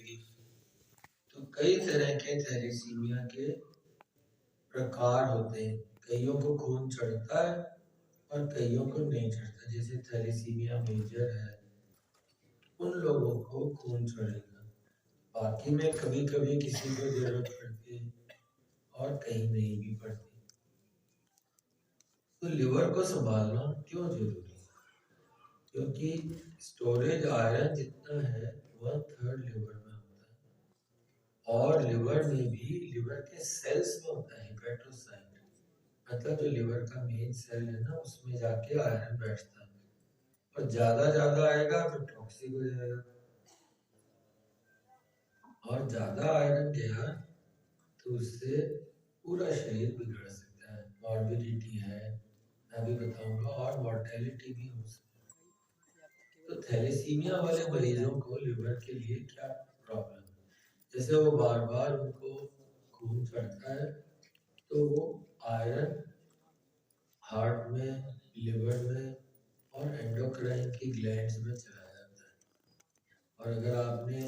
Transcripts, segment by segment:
तकलीफ। तो कई तरह के थैलेसीमिया के प्रकार होते हैं। कईयों को खून चढ़ता है और कईयों को नहीं चढ़ता। जैसे थैलेसीमिया मेजर है, उन लोगों को खून चढ़ेगा। बाकी में कभी कभी किसी को जरूरत पड़ती है और कहीं नहीं भी पड़ती। तो लिवर को संभालना क्यों जरूरी है? क्योंकि स्टोरेज आयरन जितना है 1/3 लिवर में होता है। और लिवर में भी लिवर के सेल्स में होता है हेपेटोसाइट, मतलब जो लिवर का मेन सेल है ना, उसमें जाके आयरन बैठता है। और ज्यादा आएगा तो टॉक्सिक हो जाएगा, और ज्यादा आयरन गया तो उससे पूरा शरीर बिगड़ सकता है। मॉर्बिडिटी है, मैं भी बताऊंगा, और मॉर्टेलिटी भी हो सकती है। तो थैलेसीमिया वाले मरीजों को लिवर के लिए क्या प्रॉब्लम है? जैसे वो बार बार उनको खून चढ़ता है तो वो आयरन हार्ट में, लिवर में और एंडोक्राइन की ग्लैंड्स में चला जाता है। और अगर आपने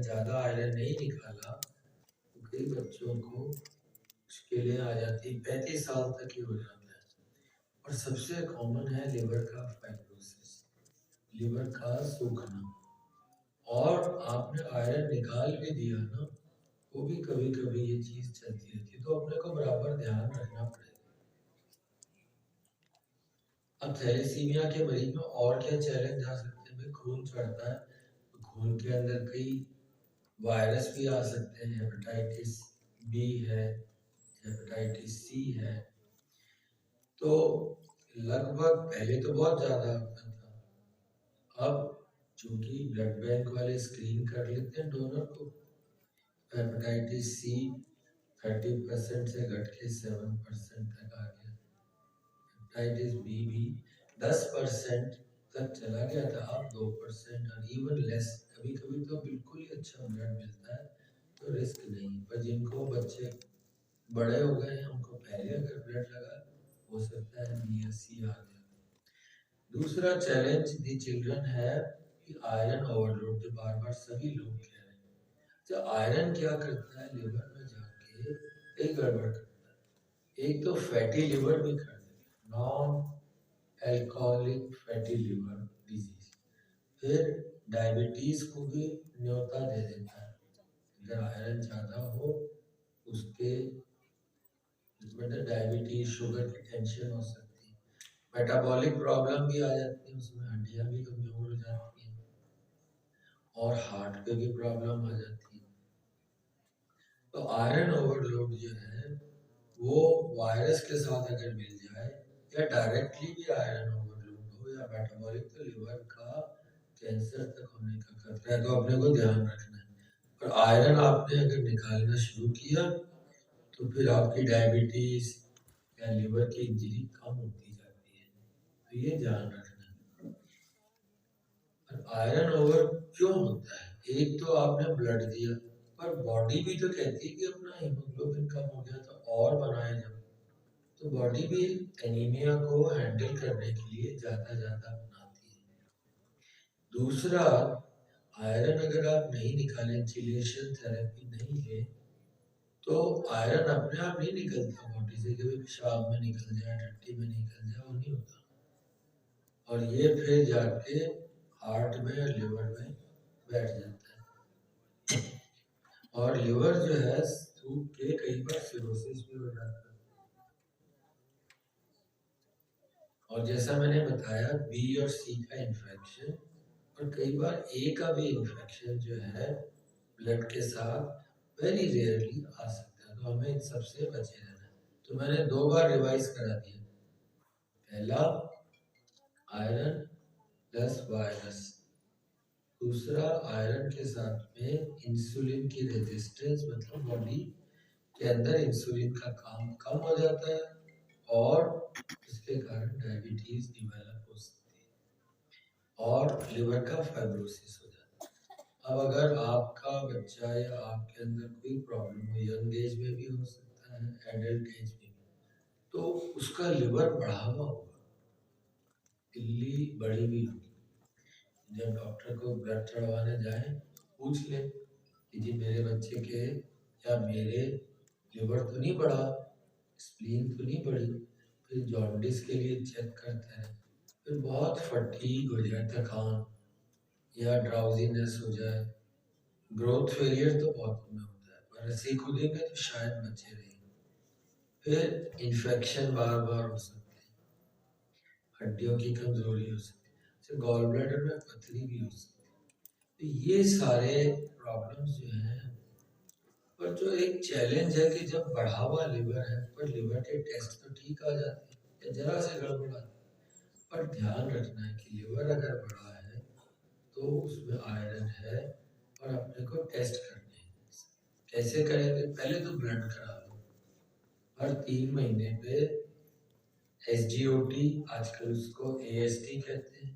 ज़्यादा आयरन नहीं निकाला तो कई बच्चों को मुश्किलें आ जाती, 35 साल तक ही हो जाता है। और सबसे कॉमन है लिवर का फाइब्रोसिस, लिवर का सूखना। और आपने आयरन निकाल भी दिया ना, वो भी कभी कभी ये चीज़ चलती रहती है। तो अपने को बराबर ध्यान रखना पड़ेगा। अब थैलेसीमिया के मरीज में और क्या चैलेंज आ सकते हैं? खून चढ़ता है तो खून के अंदर कई वायरस भी आ सकते हैं। हेपेटाइटिस बी है, हेपेटाइटिस सी है। तो लगभग पहले तो बहुत ज़्यादा होता था, अब चूंकि ब्लड बैंक वाले स्क्रीन कर लेते हैं डोनर को, हेपेटाइटिस सी 30% से घट के 7% तक आ गया। हेपेटाइटिस बी भी 10% तक चला गया था, अब 2% और इवन लेस। कभी कभी तो बिल्कुल ही अच्छा ब्लड मिलता है तो रिस्क नहीं। पर जिनको बच्चे बड़े हो गए हैं उनको पहले अगर ब्लड लगा, हो सकता है BSc आ गया। दूसरा चैलेंज दी चिल्ड्रन है कि आयरन ओवरलोड, जो बार बार सभी लोग कह रहे हैं। तो आयरन क्या करता है, लिवर में जाके कई गड़बड़ करता है। एक तो फैटी लिवर भी कर देता है, non alcoholic fatty liver disease. फिर डायबिटीज को भी न्योता दे देता है। अगर आयरन ज़्यादा हो उसके मतलब डायबिटीज, शुगर की टेंशन हो सकती है। मेटाबॉलिक प्रॉब्लम भी आ जाती है, उसमें हड्डियां भी कमजोर हो जाती हैं और हार्ट पे भी प्रॉब्लम आ जाती है। तो आयरन ओवरलोड जो है वो वायरस के साथ अगर मिल जाए या डायरेक्टली भी आयरन ओवरलोड हो या मेटाबॉलिक, तो लिवर का कैंसर तक होने का खतरा है। तो अपने को ध्यान रखना है। और आयरन आपने अगर निकालना शुरू किया तो फिर आपकी डायबिटीज या लिवर की इंजरी कम होती जाती है। तो ये ध्यान रखना। और आयरन ओवर क्यों होता है? एक तो आपने ब्लड दिया, पर बॉडी भी तो कहती है कि अपना हीमोग्लोबिन कम हो गया तो और बनाए जाओ। तो बॉडी भी एनीमिया को हैंडल करने के लिए ज्यादा बनाती है। दूसरा, आयरन अगर आप नहीं निकालें, चिलेशन थेरेपी नहीं है, तो आयरन अपने आप नहीं निकलता बॉडी से, कभी पेशाब में निकल जाए, टट्टी में निकल जाए, वो नहीं होता। और ये फिर जाके हार्ट में और लिवर में बैठ जाता है। और लिवर जो है सूख के कई बार सिरोसिस भी हो जाता है। और जैसा मैंने बताया, बी और सी का इन्फेक्शन और कई बार ए का भी इन्फेक्शन जो है ब्लड के साथ वेरी रेयरली आ सकता है। तो हमें इन सबसे बचे रहना है। तो मैंने 2 बार रिवाइज करा दिया। पहला, आयरन प्लस वायरस। दूसरा, आयरन के साथ में इंसुलिन की रेजिस्टेंस, मतलब बॉडी के अंदर इंसुलिन का काम कम हो जाता है और उसके कारण डायबिटीज डेवलप हो सकती है और लिवर का फाइब्रोसिस हो जाता है। अब अगर आपका बच्चा या आपके अंदर कोई प्रॉब्लम हो, यंग एज में भी हो सकता है, एडल्ट एज में भी, तो उसका लिवर बढ़ा हुआ होगा, पिल्ली बड़ी भी होगी। जब डॉक्टर को ब्लड चढ़वाने जाए पूछ ले कि जी मेरे बच्चे के या मेरे लिवर तो नहीं बढ़ा, स्प्लीन तो नहीं बढ़ी। फिर जॉन्डिस के लिए चेक करते हैं, फिर बहुत फटीग हो जाए, थकान या ड्राउजीनेस हो जाए। ग्रोथ फेलियर तो बहुत में होता है, पर ऐसे कूदेंगे तो शायद बचे रहेंगे। फिर इन्फेक्शन बार बार हो सकते हैं, हड्डियों की कमजोरी हो सकती है, जैसे गॉल ब्लैडर में पथरी भी हो सकती है। तो ये सारे प्रॉब्लम्स जो हैं, पर जो एक चैलेंज है कि जब बढ़ा हुआ लिवर है पर लिवर के टेस्ट तो ठीक आ जाते हैं या जरा से गड़बड़ आती है, पर ध्यान रखना है कि लिवर अगर बढ़ा है तो उसमें आयरन है और अपने को टेस्ट करने हैं। कैसे करेंगे? पहले तो ब्लड करा लो हर 3 महीने पे। SGOT आजकल उसको AST कहते हैं,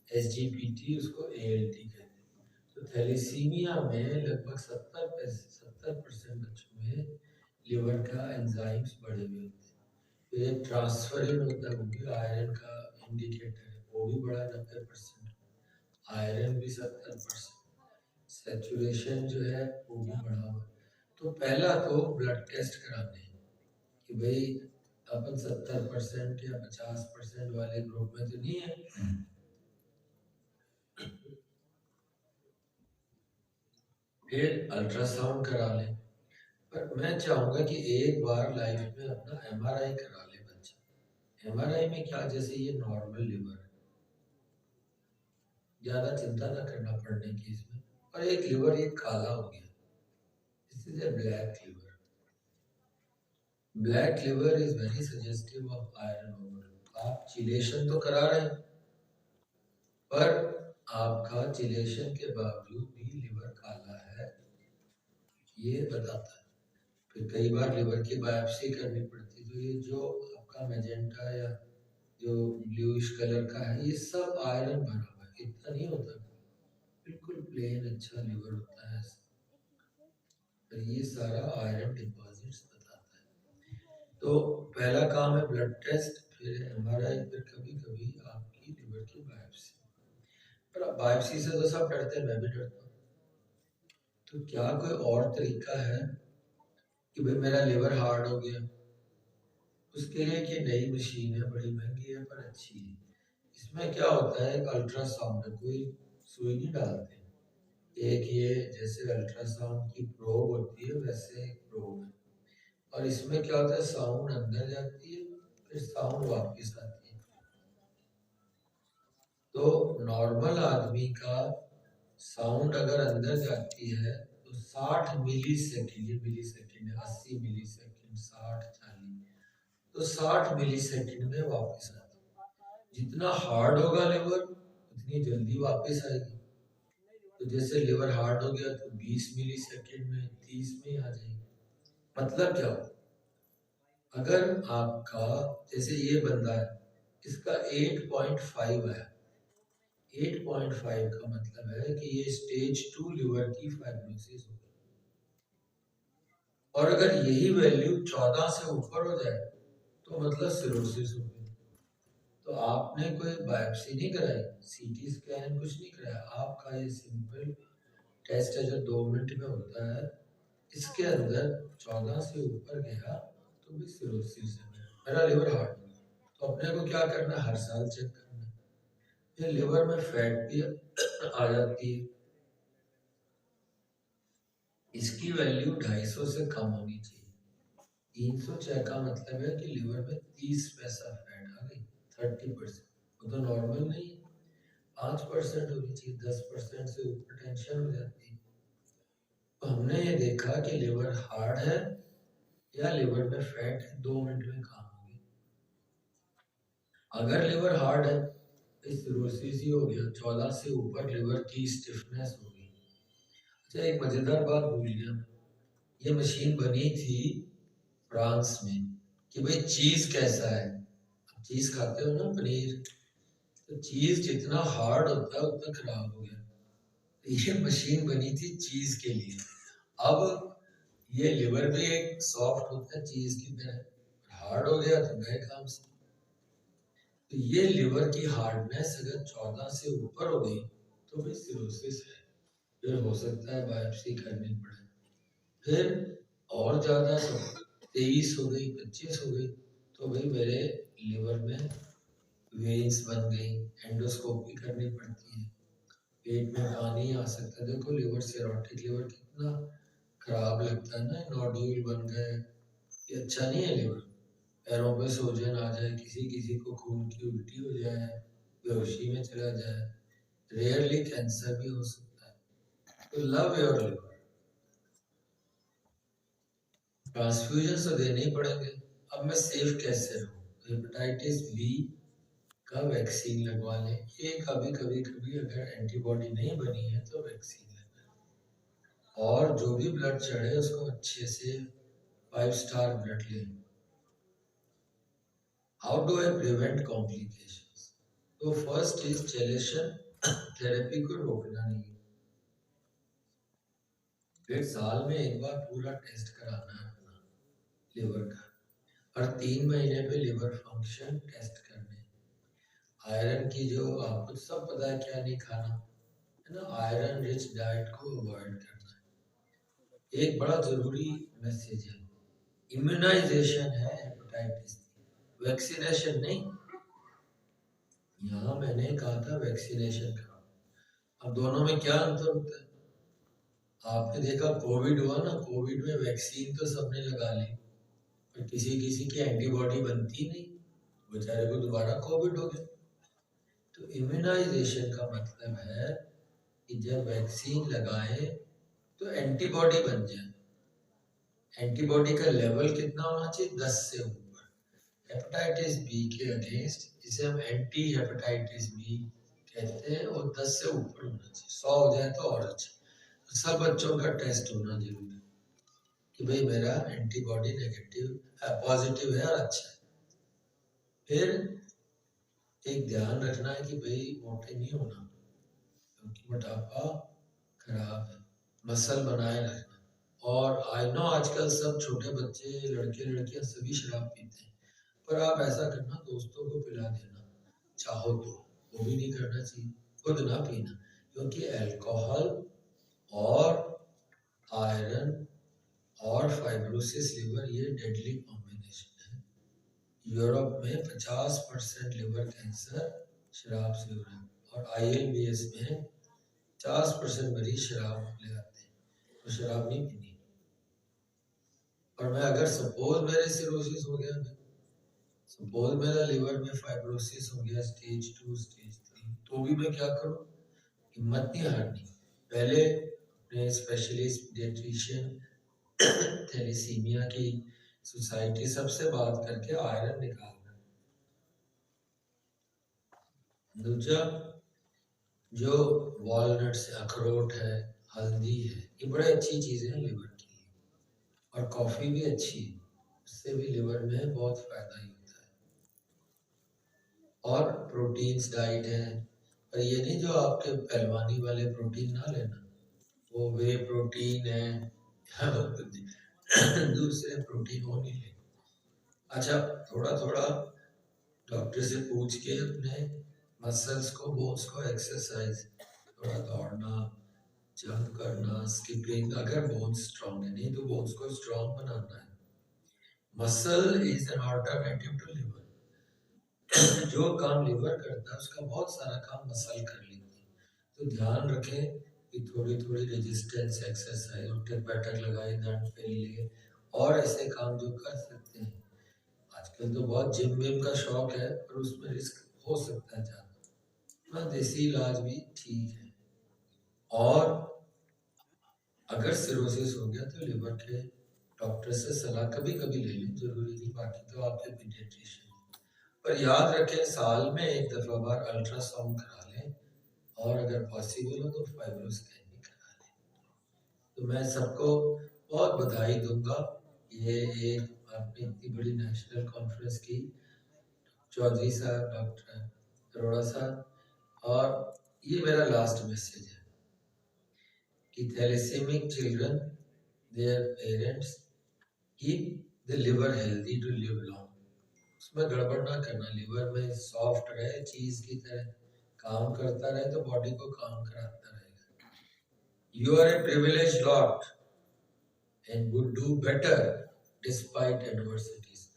SGPT उसको ALT कहते हैं। तो थैलीसीमिया में लगभग 70% बच्चों में लिवर का एंजाइम्स बढ़े हुए होते हैं। तो ये ट्रांसफरिन होता है, वो भी आयरन का इंडिकेटर है, वो भी बढ़ा 90%, आयरन भी 70%, सैचुरेशन जो है वो भी बढ़ा हुआ है। तो पहला तो ब्लड टेस्ट कराने हैं कि भाई अपन 70% या 50% वाले ग्रुप में तो नहीं है। फिर अल्ट्रासाउंड करा लें, पर मैं चाहूंगा कि एक बार लाइफ में अपना MRI करा ले बच्चा। MRI में क्या, जैसे ये नॉर्मल लिवर है, ज्यादा चिंता ना करना पड़ने की इसमें, और एक लिवर ये काला हो गया, this is a black liver. Black liver is very suggestive of iron overload. आप चिलेशन तो करा रहे हैं, पर आपका चिलेशन के बावजूद भी लिवर काला है, ये बताता है। फिर कई बार लिवर की बायोप्सी करनी पड़ती है, तो ये जो आपका मैजेंटा या जो ब्लूइश कलर का है, ये सब आयरन भरा हुआ है, इतना नहीं होता, बिल्कुल प्लेन अच्छा लिवर होता है। तो ये सारा आयरन डिपॉजिट्स बताता है। तो पहला काम है ब्लड टेस्ट, फिर MRI, फिर कभी कभी आपकी लिवर की बायोप्सी। पर बायोप्सी से तो सब डरते हैं, मैं भी डरता हूँ। तो क्या कोई और तरीका है कि भाई मेरा लिवर हार्ड हो गया? उसके लिए कि नई मशीन है, बड़ी महंगी है पर अच्छी है। इसमें क्या होता है, एक अल्ट्रासाउंड है, कोई सुई नहीं डालते, एक ये जैसे अल्ट्रासाउंड की प्रोब होती है वैसे एक प्रोब है, और इसमें क्या होता है, साउंड अंदर जाती है, फिर साउंड वापस आती है। तो नॉर्मल आदमी का साउंड अगर अंदर जाती है तो 60 मिली सेकेंड, ये मिली सेकेंड है, 80 मिली सेकेंड, 60 40, तो 60 मिली सेकेंड में वापस आती है। जितना हार्ड होगा लिवर उतनी जल्दी वापस आएगी। तो जैसे लिवर हार्ड हो गया तो 20 मिली सेकेंड में, 30 में आ जाएगी। मतलब क्या हो, अगर आपका जैसे ये बंदा है, इसका 8.5 है, 8.5 का मतलब है कि ये स्टेज 2 लिवर की फाइब्रोसिस हो गई। और अगर यही वैल्यू 14 से ऊपर हो जाए तो मतलब सिरोसिस हो गई। तो आपने कोई बायोप्सी नहीं कराई, CT स्कैन कुछ नहीं कराया, आपका ये सिंपल टेस्ट है जो 2 मिनट में होता है, इसके अंदर 14 से ऊपर गया तो भी सिरोसिस है, मेरा लिवर हार्ड है। तो अपने को क्या करना है, हर साल चेक करना है। फिर लिवर में फैट भी आ जाती है, इसकी वैल्यू 250 से कम होनी चाहिए। 306 का मतलब है कि लिवर में 30 पैसा फैट आ गई, 30%। वो तो नॉर्मल नहीं है, 5% होनी चाहिए, 10% से ऊपर टेंशन हो जाती है। तो हमने ये देखा कि लिवर हार्ड है या लिवर में फैट है, 2 मिनट में काम हो गया। अगर लिवर हार्ड है, सिरोसिस ही हो गया, 14 से ऊपर लिवर की स्टिफनेस हो गई। अच्छा, एक मजेदार बात भूल गया, ये मशीन बनी थी फ्रांस में कि भाई चीज कैसा है। चीज खाते हो ना, पनीर, तो चीज जितना हार्ड होता है उतना खराब हो गया। तो ये मशीन बनी थी चीज के लिए। अब ये लिवर भी एक सॉफ्ट होता है चीज की तरह, हार्ड हो गया तो गए काम से। तो ये लिवर की हार्डनेस अगर 14 से ऊपर हो गई तो भी सिरोसिस है। फिर हो सकता है बायोप्सी करनी पड़े। फिर और ज़्यादा 23 हो गई, 25 हो गई, तो भाई मेरे लिवर में वेन्स बन गई, एंडोस्कोपी करनी पड़ती है, पेट में पानी आ सकता है। देखो लिवर सिरोटिक लिवर कितना खराब लगता है ना, नोड्यूल बन गए, ये अच्छा नहीं है लिवर। पैरों पे सूजन आ जाए, किसी किसी को खून की उल्टी हो जाए, बेहोशी में चला जाए, रेयरली कैंसर भी हो सकता है। तो लव योर लिवर। ट्रांसफ्यूजन तो देने ही पड़ेंगे। अब मैं सेफ कैसे रहूं? हेपेटाइटिस बी का वैक्सीन लगवा लें। ये कभी कभी कभी अगर एंटीबॉडी नहीं बनी है तो वैक्सीन लगवाएं। और जो भी ब्लड चढ़े उसको अच्छे से 5 स्टार ब्लड लें। How do I prevent complications? तो फर्स्ट इज चेलेशन थेरेपी को रोकना नहीं। फिर साल में एक बार पूरा टेस्ट कराना है अपना लिवर का। हर 3 महीने पे लिवर फंक्शन टेस्ट करने। आयरन की जो आपको सब पता है क्या नहीं खाना है ना, आयरन रिच डाइट को अवॉइड करना है। एक बड़ा जरूरी मैसेज है, इम्यूनाइजेशन है हेपेटाइटिस, वैक्सीनेशन नहीं। यहाँ मैंने कहा था वैक्सीनेशन कराओ। अब दोनों में क्या अंतर होता है? आपने देखा कोविड हुआ ना, कोविड में वैक्सीन तो सबने लगा ली, पर किसी किसी की एंटीबॉडी बनती नहीं, बेचारे को दोबारा कोविड हो गया। तो इम्यूनाइजेशन का मतलब है कि जब वैक्सीन लगाए तो एंटीबॉडी बन जाए। एंटीबॉडी का लेवल कितना होना चाहिए? 10 से ऊपर। हेपेटाइटिस बी के अगेंस्ट, जिसे हम एंटी हेपेटाइटिस बी कहते हैं, वो 10 से ऊपर होना चाहिए। 100 हो जाए तो और अच्छा। तो सब बच्चों का टेस्ट होना जरूरी है कि भाई मेरा एंटीबॉडी नेगेटिव पॉजिटिव है और अच्छा है। फिर एक ध्यान रखना है कि भाई मोटे नहीं होना, क्योंकि मोटापा खराब है। मसल बनाए रखना। और आई नो आजकल सब छोटे बच्चे, लड़के लड़कियां सभी शराब पीते हैं, पर आप ऐसा करना दोस्तों को पिला देना चाहो तो, वो भी नहीं करना चाहिए, खुद ना पीना। क्योंकि अल्कोहल और आयरन और फाइब्रोसिस लिवर, ये डेडली कॉम्बिनेशन है। यूरोप में 50% लिवर कैंसर शराब से हो रहा है, और ILBS में 50% मरीज शराब ले आते हैं, तो शराब नहीं पीनी। और मैं अगर सपोज मेरे सिरोसिस हो गया, सपोज मेरा लिवर में फाइब्रोसिस हो गया स्टेज 2 स्टेज 3, तो भी मैं क्या करूं? हिम्मत नहीं हारनी। पहले अपने स्पेशलिस्ट पीडियाट्रिशियन थैलेसीमिया की सोसाइटी सबसे बात करके आयरन निकालना। दूसरा, जो वॉलनट्स, अखरोट है, हल्दी है, ये बड़े अच्छी चीजें हैं लिवर के लिए। और कॉफी भी अच्छी है, उससे भी लिवर में बहुत फायदा ही होता है। और प्रोटीन्स डाइट है, पर ये नहीं जो आपके पहलवानी वाले प्रोटीन ना लेना, वो वे प्रोटीन है दूसरे प्रोटीन वो नहीं लेना। अच्छा, थोड़ा थोड़ा डॉक्टर से पूछ के अपने मसल्स को, बोन्स को एक्सरसाइज, थोड़ा दौड़ना, जंप करना, स्किपिंग, अगर बोन्स स्ट्रांग है। नहीं तो बोन्स को स्ट्रांग बनाना है। Muscle is an alternative to liver. जो काम लिवर करता है उसका बहुत सारा काम मसल कर लेती है। तो ध्यान रखें कि थोड़ी थोड़ी रेजिस्टेंस एक्सरसाइज, उठक बैठक लगाए, दंड फैल लिए, और ऐसे काम जो कर सकते हैं। आजकल तो बहुत जिम विम का शौक है, पर उसमें रिस्क हो सकता है ज़्यादा। हाँ, देसी इलाज भी ठीक है। और अगर सिरोसिस हो गया तो लिवर के डॉक्टर से सलाह कभी कभी ले लें, जरूरी नहीं, बाकी तो आपके पीडियाट्रिशियन। पर याद रखें साल में एक दफा बार अल्ट्रासाउंड करा लें, और अगर पॉसिबल हो तो फाइब्रो स्कैन भी करा लें। तो मैं सबको बहुत बधाई दूंगा। ये एक आपने इतनी बड़ी नेशनल कॉन्फ्रेंस की, चौधरी साहब, डॉक्टर अरोड़ा साहब, और ये मेरा लास्ट मैसेज है कि thalassemic children, their parents keep the liver healthy to live long. उसमें गड़बड़ ना करना, लिवर में सॉफ्ट रहे, चीज की तरह काम करता रहे, तो बॉडी को काम कराता रहेगा। You are a privileged lot and would do better despite adversities.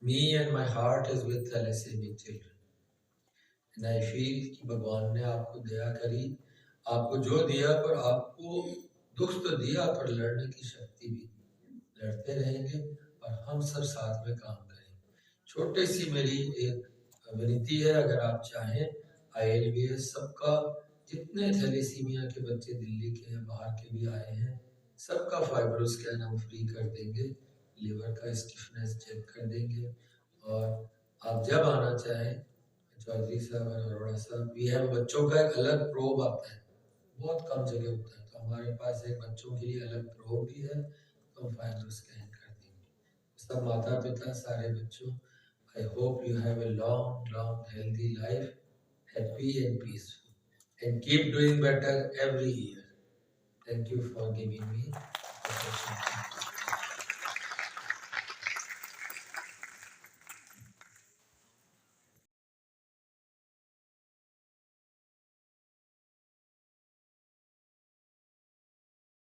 Me and my heart is with thalassaemic children. And I feel कि भगवान ने आपको दया करी, आपको जो दिया, पर आपको दुख तो दिया, पर लड़ने की शक्ति भी। लड़ते रहेंगे और हम सब साथ में काम करेंगे। छोटी सी मेरी एक विनती है, अगर आप चाहें ILBS सबका, जितने थैलेसीमिया के बच्चे दिल्ली के या बाहर के भी आए हैं, सबका फाइब्रो स्कैन हम फ्री कर देंगे, लिवर का स्टिफनेस चेक कर देंगे। और आप जब आना चाहें, चौधरी साहब और अरोड़ा साहब, वी हैव बच्चों का एक अलग प्रोब आता है, बहुत कम जगह होता है, तो हमारे पास एक बच्चों के लिए अलग प्रोब भी है, तो हम फाइब्रो स्कैन कर देंगे। सब माता पिता, सारे बच्चों, I hope you have a long long healthy life, happy and peaceful, and keep doing better every year. Thank you for giving me the opportunity.